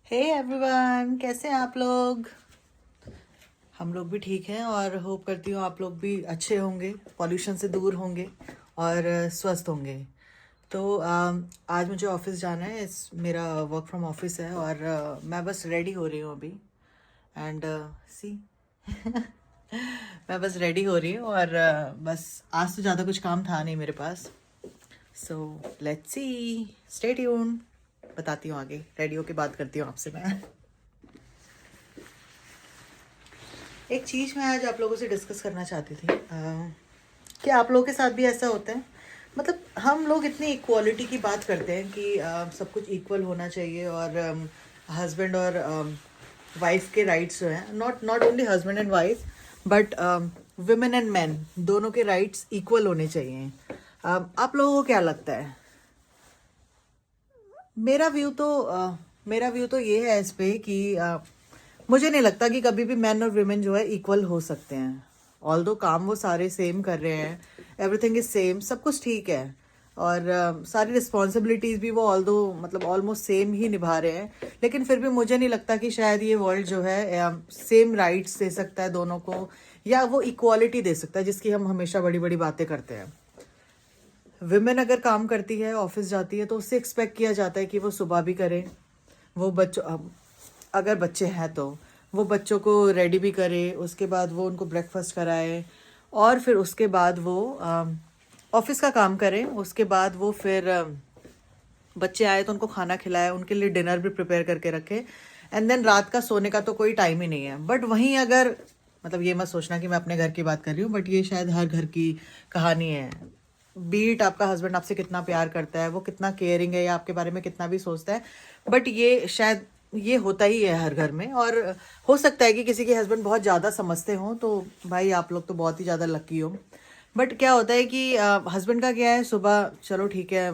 Hey everyone, कैसे हैं आप लोग। हम लोग भी ठीक हैं और होप करती हूँ आप लोग भी अच्छे होंगे, पॉल्यूशन से दूर होंगे और स्वस्थ होंगे। तो आज मुझे ऑफिस जाना है। मेरा वर्क फ्रॉम ऑफिस है और मैं बस रेडी हो रही हूँ अभी। एंड सी मैं बस रेडी हो रही हूँ और बस आज तो ज़्यादा कुछ काम था नहीं मेरे पास। So let's see, stay tune. बताती हूँ आगे, रेडी होके बात करती हूँ आपसे मैं। एक चीज़ मैं आज आप लोगों से डिस्कस करना चाहती थी कि आप लोगों के साथ भी ऐसा होता है। मतलब हम लोग इतनी इक्वालिटी की बात करते हैं कि सब कुछ इक्वल होना चाहिए और हस्बैंड और वाइफ के राइट्स जो हैं, not not only husband and wife but women and man, दोनों के राइट्स इक्वल होने चाहिए। आप लोगों को क्या लगता है? मेरा व्यू तो मेरा व्यू तो ये है इस पे कि मुझे नहीं लगता कि कभी भी मैन और वुमेन जो है इक्वल हो सकते हैं। ऑल्दो काम वो सारे सेम कर रहे हैं, एवरीथिंग इज सेम, सब कुछ ठीक है। और सारी रिस्पॉन्सिबिलिटीज भी वो ऑल्दो मतलब ऑलमोस्ट सेम ही निभा रहे हैं, लेकिन फिर भी मुझे नहीं लगता कि शायद ये वर्ल्ड जो है सेम राइट्स दे सकता है दोनों को, या वो इक्वालिटी दे सकता है जिसकी हम हमेशा बड़ी बड़ी बातें करते हैं। विमेन अगर काम करती है, ऑफिस जाती है, तो उससे एक्सपेक्ट किया जाता है कि वो सुबह भी करे, वो बच्चों अगर बच्चे हैं तो वो बच्चों को रेडी भी करे, उसके बाद वो उनको ब्रेकफास्ट कराए और फिर उसके बाद वो ऑफिस का काम करे। उसके बाद वो फिर बच्चे आए तो उनको खाना खिलाए, उनके लिए डिनर भी प्रिपेयर करके रखे। एंड देन रात का सोने का तो कोई टाइम ही नहीं है। बट वहीं अगर मतलब ये मत सोचना कि मैं अपने घर की बात कर रही हूँ, बट ये शायद हर घर की कहानी है। बीट आपका हस्बैंड आपसे कितना प्यार करता है, वो कितना केयरिंग है या आपके बारे में कितना भी सोचता है, बट ये शायद ये होता ही है हर घर में। और हो सकता है कि किसी के हस्बैंड बहुत ज़्यादा समझते हों, तो भाई आप लोग तो बहुत ही ज़्यादा लकी हो। बट क्या होता है कि हस्बैंड का क्या है, सुबह चलो ठीक है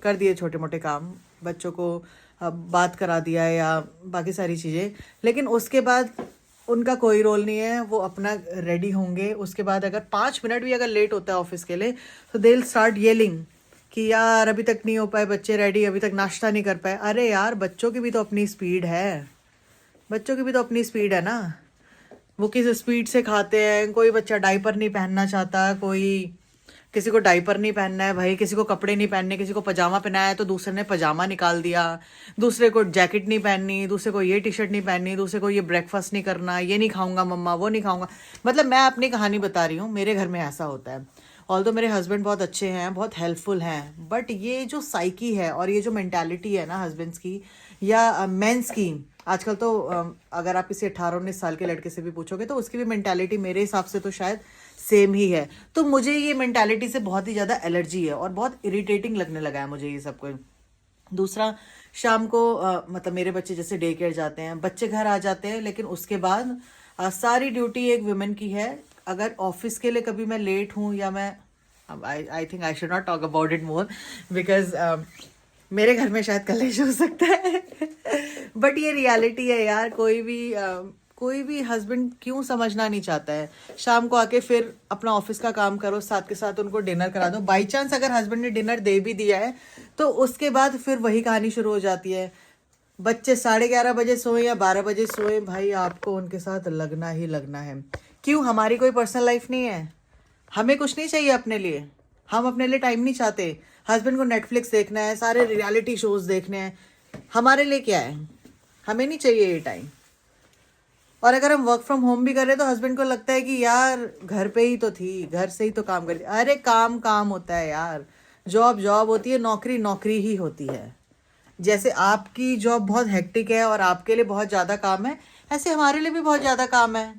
कर दिए छोटे मोटे काम, बच्चों को बात करा दिया या बाकी सारी चीज़ें, लेकिन उसके बाद उनका कोई रोल नहीं है। वो अपना रेडी होंगे, उसके बाद अगर 5 मिनट भी अगर लेट होता है ऑफिस के लिए तो दे विल स्टार्ट येलिंग कि यार अभी तक नहीं हो पाए बच्चे रेडी, अभी तक नाश्ता नहीं कर पाए। अरे यार, बच्चों की भी तो अपनी स्पीड है, बच्चों की भी तो अपनी स्पीड है ना। वो किस स्पीड से खाते हैं। कोई बच्चा डाइपर नहीं पहनना चाहता, कोई किसी को डाइपर नहीं पहनना है भाई, किसी को कपड़े नहीं पहनने, किसी को पजामा पहनाया है तो दूसरे ने पजामा निकाल दिया, दूसरे को जैकेट नहीं पहननी, दूसरे को ये टी शर्ट नहीं पहननी, दूसरे को ये ब्रेकफास्ट नहीं करना, ये नहीं खाऊंगा मम्मा, वो नहीं खाऊंगा। मतलब मैं अपनी कहानी बता रही हूँ, मेरे घर में ऐसा होता है। ऑल्दो मेरे हस्बैंड बहुत अच्छे हैं, बहुत हेल्पफुल हैं, बट ये जो साइकी है और ये जो मेंटालिटी है ना हस्बैंड्स की या मेंस की, आजकल तो अगर आप किसी 18-19 साल के लड़के से भी पूछोगे तो उसकी भी मेंटालिटी मेरे हिसाब से तो शायद सेम ही है। तो मुझे ये मेंटालिटी से बहुत ही ज़्यादा एलर्जी है और बहुत इरिटेटिंग लगने लगा है मुझे ये सब कुछ। दूसरा, शाम को मतलब मेरे बच्चे जैसे डे केयर जाते हैं, बच्चे घर आ जाते हैं, लेकिन उसके बाद सारी ड्यूटी एक वुमेन की है। अगर ऑफिस के लिए कभी मैं लेट हूँ या मैं I think I should not talk about it more because मेरे घर में शायद कलेश हो सकता है बट ये रियलिटी है यार। कोई भी हस्बैंड क्यों समझना नहीं चाहता है। शाम को आके फिर अपना ऑफिस का काम करो, साथ के साथ उनको डिनर करा दो। बाई चांस अगर हस्बैंड ने डिनर दे भी दिया है तो उसके बाद फिर वही कहानी शुरू हो जाती है। बच्चे 11:30 बजे सोए या 12 बजे सोए, भाई आपको उनके साथ लगना ही लगना है। क्यों? हमारी कोई पर्सनल लाइफ नहीं है, हमें कुछ नहीं चाहिए अपने लिए, हम अपने लिए टाइम नहीं चाहते। हस्बैंड को नेटफ्लिक्स देखना है, सारे रियलिटी शोज देखने हैं, हमारे लिए क्या है? हमें नहीं चाहिए ये टाइम। और अगर हम वर्क फ्रॉम होम भी कर रहे हैं तो हस्बैंड को लगता है कि यार घर पे ही तो थी, घर से ही तो काम करती। अरे काम काम होता है यार, जॉब जॉब होती है, नौकरी नौकरी ही होती है। जैसे आपकी जॉब बहुत हेक्टिक है और आपके लिए बहुत ज़्यादा काम है, ऐसे हमारे लिए भी बहुत ज़्यादा काम है।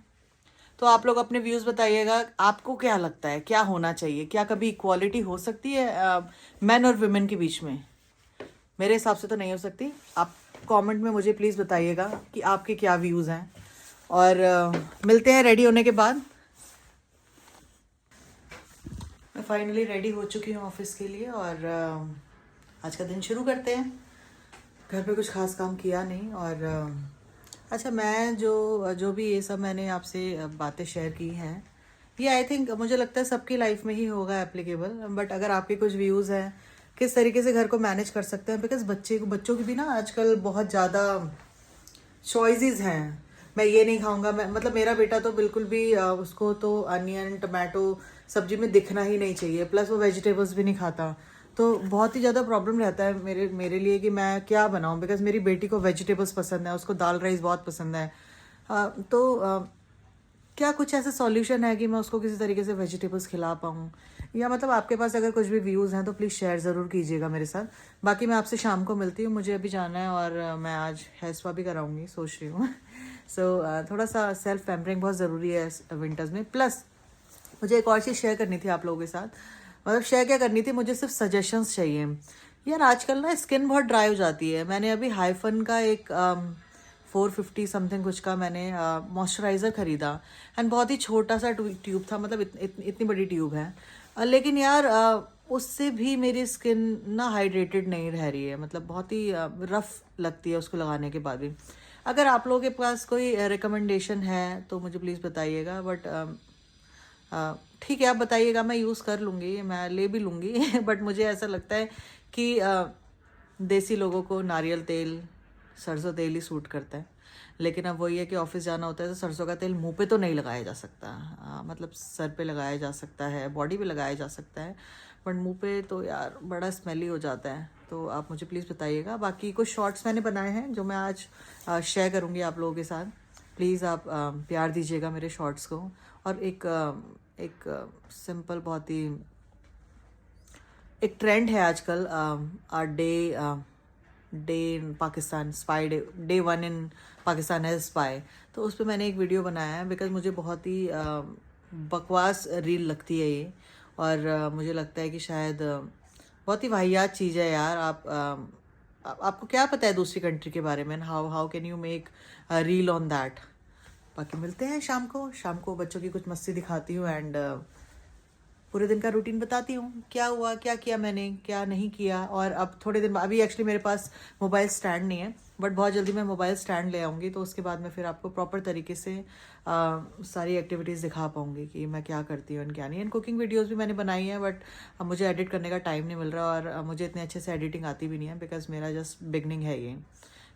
तो आप लोग अपने व्यूज़ बताइएगा, आपको क्या लगता है क्या होना चाहिए? क्या कभी इक्वालिटी हो सकती है मैन और वुमेन के बीच में? मेरे हिसाब से तो नहीं हो सकती। आप कमेंट में मुझे प्लीज़ बताइएगा कि आपके क्या व्यूज़ हैं। और मिलते हैं रेडी होने के बाद। मैं फाइनली रेडी हो चुकी हूँ ऑफिस के लिए और आज का दिन शुरू करते हैं। घर पे कुछ खास काम किया नहीं। और अच्छा, मैं जो जो भी ये सब मैंने आपसे बातें शेयर की हैं, ये आई थिंक मुझे लगता है सबकी लाइफ में ही होगा एप्लीकेबल। बट अगर आपके कुछ व्यूज़ हैं किस तरीके से घर को मैनेज कर सकते हैं, बिकॉज बच्चों की भी ना आजकल बहुत ज़्यादा चॉइसेस हैं। मैं ये नहीं खाऊंगा, मैं मतलब मेरा बेटा तो बिल्कुल भी उसको तो अनियन टमाटो सब्जी में दिखना ही नहीं चाहिए, प्लस वो वेजिटेबल्स भी नहीं खाता। तो बहुत ही ज़्यादा प्रॉब्लम रहता है मेरे मेरे लिए कि मैं क्या बनाऊं, बिकॉज मेरी बेटी को वेजिटेबल्स पसंद है, उसको दाल राइस बहुत पसंद है। क्या कुछ ऐसा सॉल्यूशन है कि मैं उसको किसी तरीके से वेजिटेबल्स खिला पाऊँ, या मतलब आपके पास अगर कुछ भी व्यूज़ हैं तो प्लीज़ शेयर ज़रूर कीजिएगा मेरे साथ। बाकी मैं आपसे शाम को मिलती हूँ, मुझे अभी जाना है और मैं आज हेयर स्पा भी कराऊंगी सोच रही हूँ। सो थोड़ा सा सेल्फ पैम्परिंग बहुत ज़रूरी है विंटर्स में। प्लस मुझे एक और चीज़ शेयर करनी थी आप लोगों के साथ। मतलब शेयर क्या करनी थी, मुझे सिर्फ सजेशंस चाहिए। यार आजकल ना स्किन बहुत ड्राई हो जाती है। मैंने अभी हाइफन का एक 450 समथिंग कुछ का मैंने मॉइस्चराइज़र ख़रीदा, एंड बहुत ही छोटा सा ट्यूब था, मतलब इतनी बड़ी ट्यूब है। लेकिन यार उससे भी मेरी स्किन ना हाइड्रेटेड नहीं रह रही है, मतलब बहुत ही रफ लगती है उसको लगाने के बाद भी। अगर आप लोगों के पास कोई रिकमेंडेशन है तो मुझे प्लीज़ बताइएगा। बट ठीक है, आप बताइएगा, मैं यूज़ कर लूँगी, मैं ले भी लूँगी। बट मुझे ऐसा लगता है कि देसी लोगों को नारियल तेल, सरसों तेल ही सूट करता है। लेकिन अब वही है कि ऑफिस जाना होता है तो सरसों का तेल मुंह पे तो नहीं लगाया जा सकता। मतलब सर पे लगाया जा सकता है, बॉडी पे लगाया जा सकता है, बट मुंह पे तो यार बड़ा स्मेली हो जाता है। तो आप मुझे प्लीज़ बताइएगा। बाकी कुछ शॉर्ट्स मैंने बनाए हैं जो मैं आज शेयर करूँगी आप लोगों के साथ। प्लीज़ आप प्यार दीजिएगा मेरे शॉर्ट्स को। और एक सिंपल बहुत ही एक ट्रेंड है आजकल, day in Pakistan, spy day, day 1 इन पाकिस्तान है स्पाई। तो उस पर मैंने एक वीडियो बनाया है, बिकॉज मुझे बहुत ही बकवास रील लगती है ये। और मुझे लगता है कि शायद बहुत ही वाहियात चीज़ है यार। आपको क्या पता है दूसरी कंट्री के बारे में, how how can you make reel on that. बाकी मिलते हैं शाम को बच्चों की कुछ मस्ती दिखाती हूँ, एंड पूरे दिन का रूटीन बताती हूँ, क्या हुआ, क्या किया मैंने, क्या नहीं किया। और अब थोड़े दिन अभी एक्चुअली मेरे पास मोबाइल स्टैंड नहीं है, बट बहुत जल्दी मैं मोबाइल स्टैंड ले आऊँगी, तो उसके बाद मैं फिर आपको प्रॉपर तरीके से सारी एक्टिविटीज़ दिखा पाऊँगी कि मैं क्या करती हूँ और क्या नहीं। एंड कुकिंग वीडियोज़ भी मैंने बनाई हैं, बट अब मुझे एडिट करने का टाइम नहीं मिल रहा, और मुझे इतने अच्छे से एडिटिंग आती भी नहीं है, बिकॉज मेरा जस्ट बिगनिंग है ये।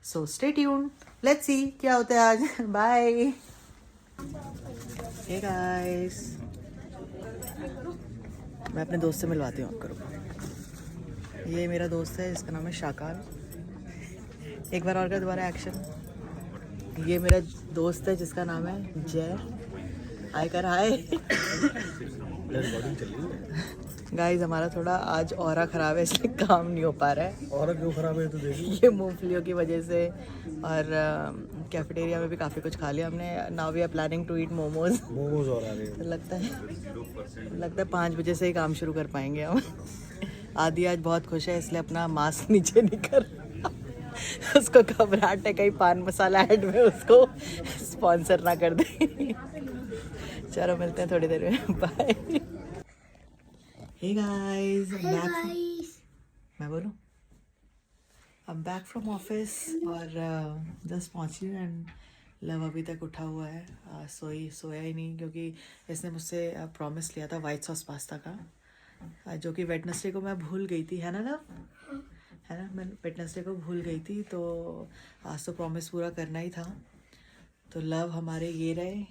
So stay tuned, let's see क्या होता है आज। बाय। हे गाइस, मैं अपने दोस्त से मिलवाती हूँ आपको, रुको। ये मेरा दोस्त है, इसका नाम है शाकाल। एक बार और का दोबारा एक्शन। ये मेरा दोस्त है जिसका नाम है जय। हाय कर हाय। गाइस हमारा थोड़ा आज ऑरा ख़राब है, इसलिए काम नहीं हो पा रहा है। और क्यों खराब है तो देखी। ये मूंगफलियों की वजह से। और कैफेटेरिया में भी काफ़ी कुछ खा लिया हमने। Now we are planning to eat momos. Momos और आ रहे हैं। तो लगता है 5 बजे से ही काम शुरू कर पाएंगे हम। आदि आज बहुत खुश है, इसलिए अपना मास्क नीचे नहीं कर रहा। उसको घबराहट है कहीं पान मसाला ऐड में उसको स्पॉन्सर ना कर दे। चलो मिलते हैं थोड़ी देर में, बाय। हे गाइस, मैं बोलूं अब बैक फ्रॉम ऑफिस, और जस्ट पहुंची हूँ, एंड लव अभी तक उठा हुआ है, सोया ही नहीं, क्योंकि इसने मुझसे प्रॉमिस लिया था वाइट सॉस पास्ता का, जो कि वेडनेसडे को मैं भूल गई थी, है ना लव, है ना, मैं वेडनेसडे को भूल गई थी, तो आज तो प्रॉमिस पूरा करना ही था। तो लव हमारे ये रहे,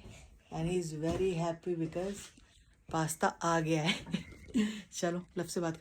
and he is very happy because pasta आ गया है। चलो लव से बात करते हैं।